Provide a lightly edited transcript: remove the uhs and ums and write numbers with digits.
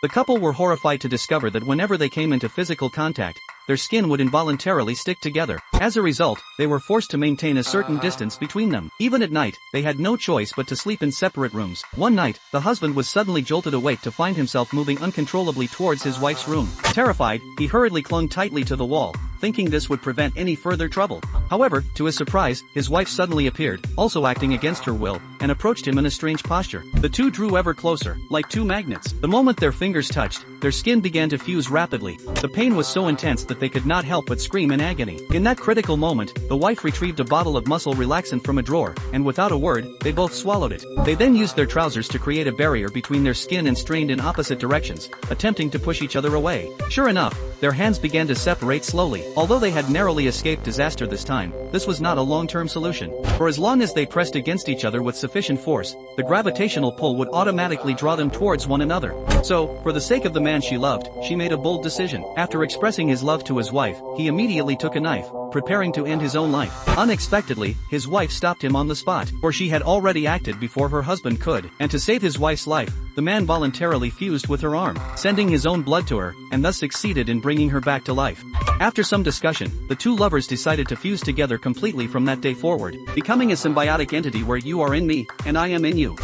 The couple were horrified to discover that whenever they came into physical contact, their skin would involuntarily stick together. As a result, they were forced to maintain a certain distance between them. Even at night, they had no choice but to sleep in separate rooms. One night, the husband was suddenly jolted awake to find himself moving uncontrollably towards his wife's room. Terrified, he hurriedly clung tightly to the wall, thinking this would prevent any further trouble. However, to his surprise, his wife suddenly appeared, also acting against her will, and approached him in a strange posture. The two drew ever closer, like two magnets. The moment their fingers touched, their skin began to fuse rapidly. The pain was so intense that they could not help but scream in agony. In that critical moment, the wife retrieved a bottle of muscle relaxant from a drawer, and without a word, they both swallowed it. They then used their trousers to create a barrier between their skin and strained in opposite directions, attempting to push each other away. Sure enough, their hands began to separate slowly. Although they had narrowly escaped disaster this time, this was not a long-term solution. For as long as they pressed against each other with sufficient force, the gravitational pull would automatically draw them towards one another. So, for the sake of the man she loved, she made a bold decision. After expressing his love to his wife, he immediately took a knife, preparing to end his own life. Unexpectedly, his wife stopped him on the spot, for she had already acted before her husband could, and to save his wife's life, the man voluntarily fused with her arm, sending his own blood to her, and thus succeeded in bringing her back to life. After some discussion, the two lovers decided to fuse together completely from that day forward, becoming a symbiotic entity where you are in me, and I am in you.